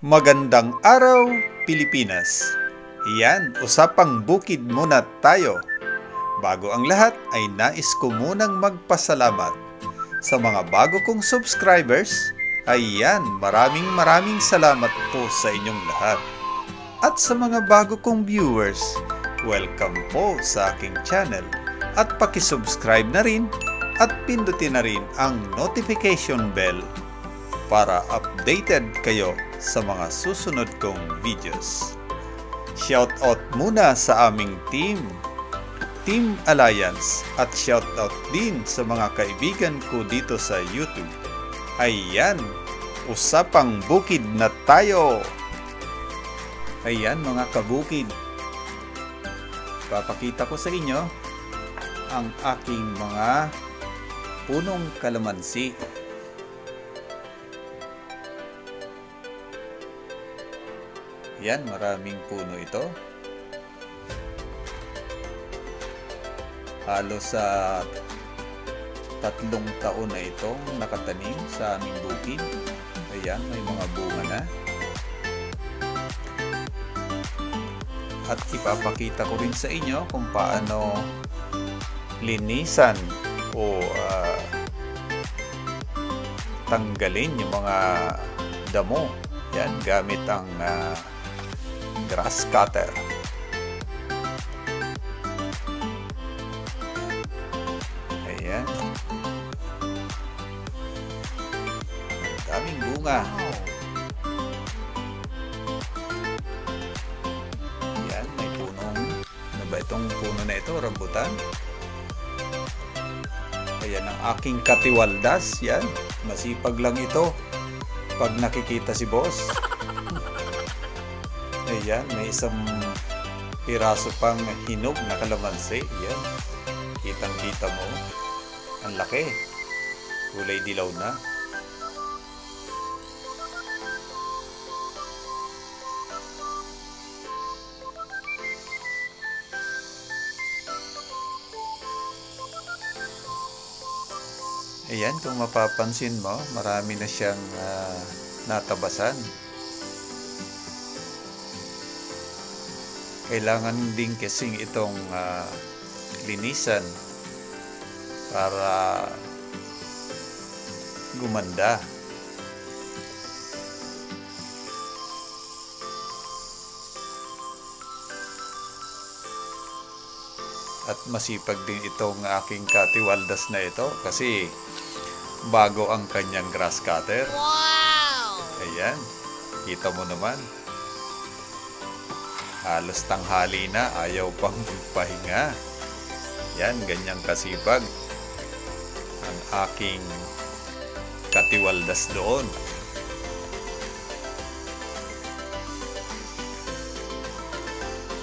Magandang araw, Pilipinas! Iyan, usapang bukid muna tayo. Bago ang lahat ay nais ko munang magpasalamat sa mga bago kong subscribers. Ayan, maraming salamat po sa inyong lahat. At sa mga bago kong viewers, welcome po sa aking channel. At pakisubscribe na rin at pindutin na rin ang notification bell para updated kayo sa mga susunod kong videos. Shoutout muna sa aming Team Alliance, at shoutout din sa mga kaibigan ko dito sa YouTube. Ayan, usapang bukid na tayo! Ayan mga kabukid, papakita ko sa inyo ang aking mga punong kalamansi. Yan, maraming puno ito. Halos sa 3 taon na itong nakatanim sa aming bukid. Ayan, may mga bunga na. At ipapakita ko rin sa inyo kung paano linisan o tanggalin yung mga damo. Yan, gamit ang grass cutter. Ayan. Daming bunga. Ayan, may punong, ano ba itong puno na ito? Rambutan. Ayan ang aking katiwaldas. Yan, masipag lang ito pag nakikita si boss. Ayan, may isang piraso pang hinog na kalamansi. Ayan, kitang-kita mo. Ang laki. Kulay dilaw na. Ayan, kung mapapansin mo, marami na siyang natabasan. Kailangan din kasing itong linisan para gumanda. At masipag din itong aking katiwaldas na ito kasi bago ang kanyang grass cutter. Wow! Ayan, kita mo naman. Halos tanghali na, ayaw pang pahinga. Yan, ganyang kasipag ang aking katiwaldas doon.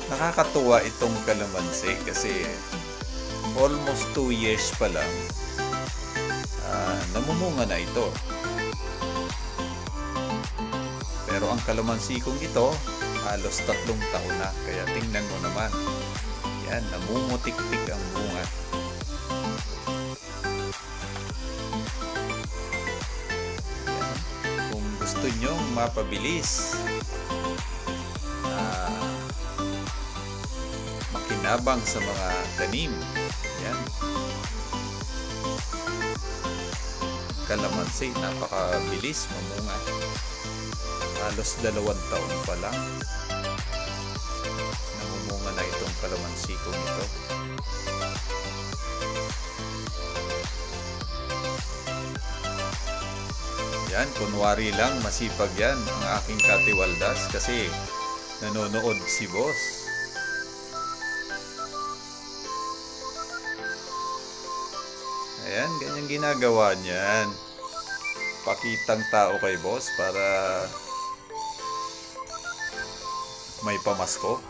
Nakakatuwa itong kalamansi kasi almost 2 years pa lang namumunga na ito. Pero ang kalamansi kong ito halos 3 taon na, kaya tingnan mo naman. Yan, namumutik-tik ang bunga. Yan. Kung gusto nyong mapabilis makinabang sa mga tanim, yan, kalamansi, napakabilis mamunga. Halos 2 taon pa lang namumunga na itong kalamansi kong ito. Yan, kunwari lang, masipag yan ang aking katiwaldas kasi nanonood si boss. Ayan, ganyan ginagawa niyan. Pakitang tao kay boss para may pamasko.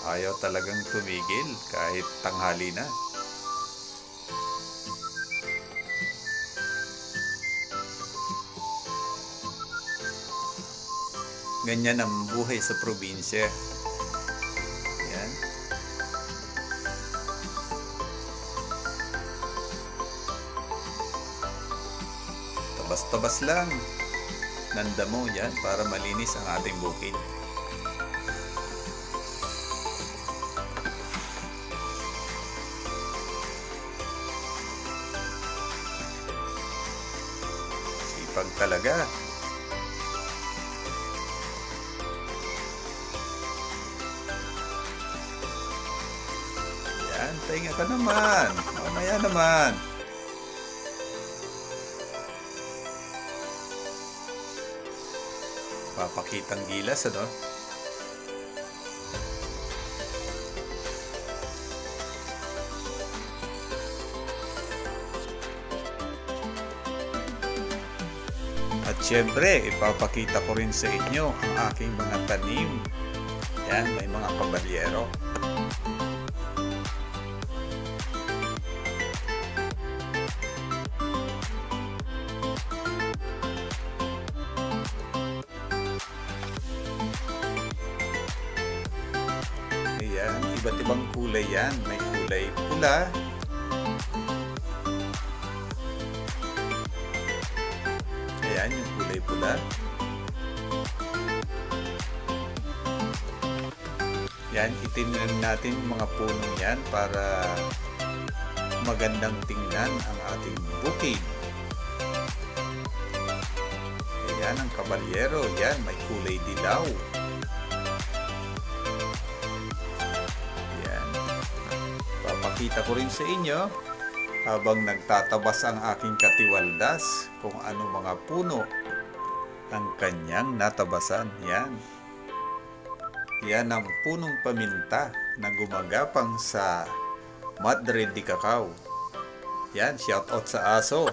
Ayaw talagang tumigil kahit tanghali na. Ganyan ang buhay sa probinsya. Yan. tabas-tabas lang ng damo yan para malinis ang ating bukid. Sipag talaga. Yan, tainga ka naman. Mamaya naman. Papakitang gilas, ano? At syempre, ipapakita ko rin sa inyo ang aking mga tanim. Yan, may mga kabalyero. Ayan, iba't ibang kulay yan. May kulay pula. Ayan, yung kulay pula. Yan, itinanim natin mga punong yan para magandang tingnan ang ating bukid. Ayan, ang kabalyero. Yan, may kulay dilaw. Yan. Papakita ko rin sa inyo habang nagtatabas ang aking katiwaldas kung ano mga puno ang kanyang natabasan. Yan. Yan ang punong paminta na gumagapang sa Madre de Cacao. Yan, shout out sa aso.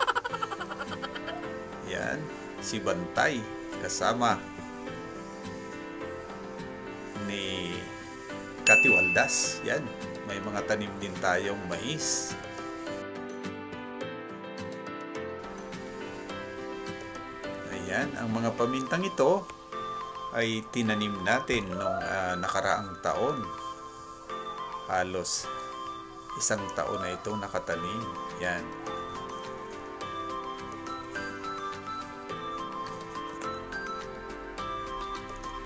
Yan, si Bantay kasama ni Katiwaldas. Yan, may mga tanim din tayong mais. Ayan, ang mga pamintang ito ay tinanim natin noong nakaraang taon. Halos isang taon na itong nakatanim. Yan.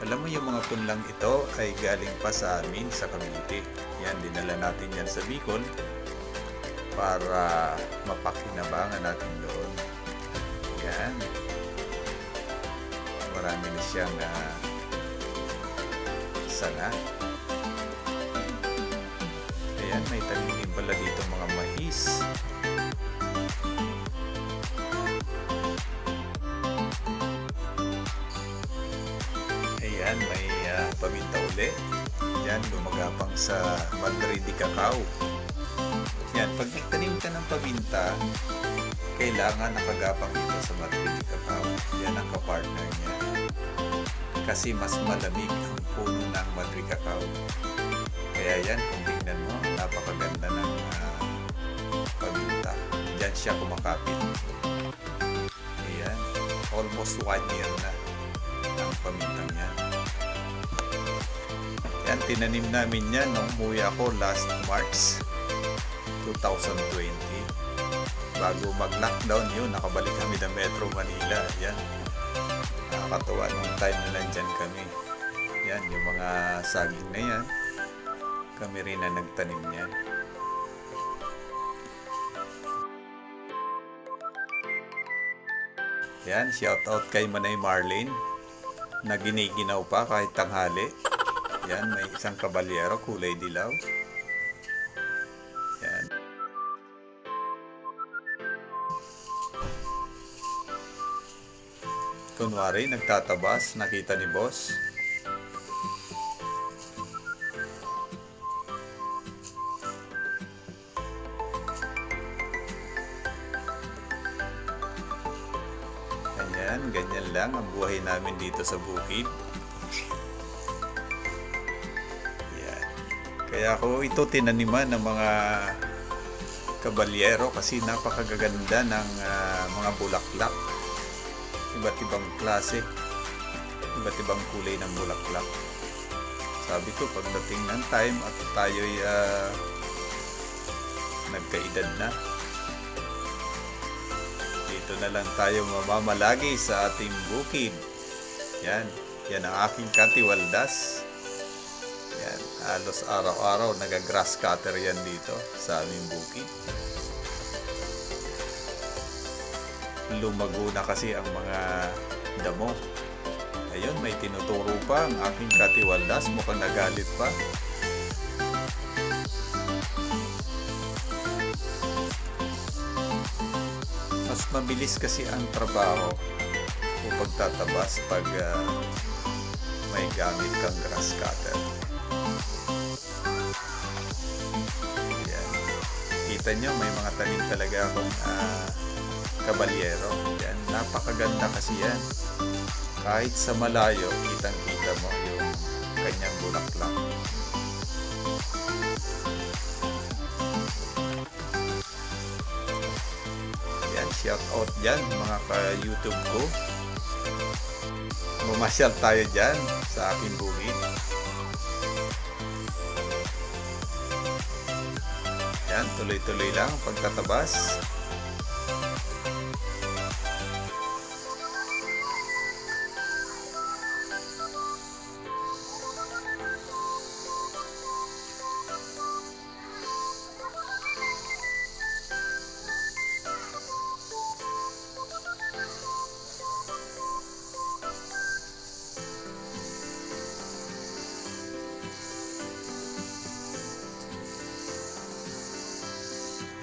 Alam mo, yung mga punlang ito ay galing pa sa amin sa Cavite. Yan, dinala natin yan sa Bicol para mapakinabangan natin doon. Yan. Marami na siyang sanga. Ayan, may tanim din pala dito mga mais. Ayan, may paminta uli. Ayan, gumagapang sa Madre de Cacao. Yan, pag nagtanim ka ng paminta, kailangan nakagapang ito sa Madre de Cacao. Yan ang kapartner niya. Kasi mas malamig ang puno ng Madre de Cacao. Kaya yan, kung tingnan mo, napakaganda ng paminta. Diyan siya kumakapit. Ayan, almost 1 year na ang pamintang yan. Yan, tinanim namin yan nung umuwi ako last March 2020. Bago mag-lockdown yun, nakabalik kami ng Metro Manila. Yan. Nakakatawa nung time na nandyan kami. Yan, yung mga saging na yan. Kami rin na nagtanim yan. Yan, shout out kay Manay Marlene na giniginaw pa kahit tanghali. Yan, may isang kabalyero, kulay dilaw. Yan. Kunwari, nagtatabas, nakita ni boss. Ayan, ganyan lang ang buhay namin dito sa bukid. Ayan. Kaya ako ito tinaniman ng mga kabalyero kasi napakagaganda ng mga bulaklak. Iba't ibang klase, iba't ibang kulay ng bulaklak. Sabi ko, pagdating ng time at tayo'y nagkaedad na, dito dito na lang tayo mamamalagi sa ating bukid. Yan ang aking katiwaldas. Yan, halos araw-araw nag-grass cutter yan dito sa aming bukid. Lumago na kasi ang mga damo. Ayun, may tinuturo pa ang aking katiwaldas, mukhang nagalit pa. Mas mabilis kasi ang trabaho o pagtatabas pag may gamit kang grass cutter. Yan. Kita nyo, may mga tanim talaga akong kabalyero. Yan, napakaganda kasi yan. Kahit sa malayo, kitang-kita mo yung kanyang bulaklak. Yan, shout out dyan mga ka-YouTube ko. Mamasyal tayo dyan sa aking bukid. Yan, tuloy-tuloy lang ang pagtatabas.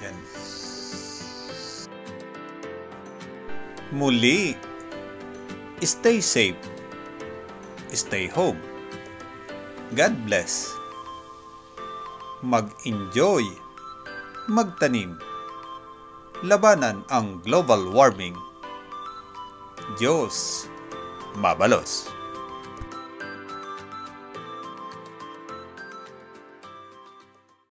Yan. Muli, stay safe, stay home. God bless. Mag-enjoy, magtanim. Labanan ang global warming. Diyos mabalos.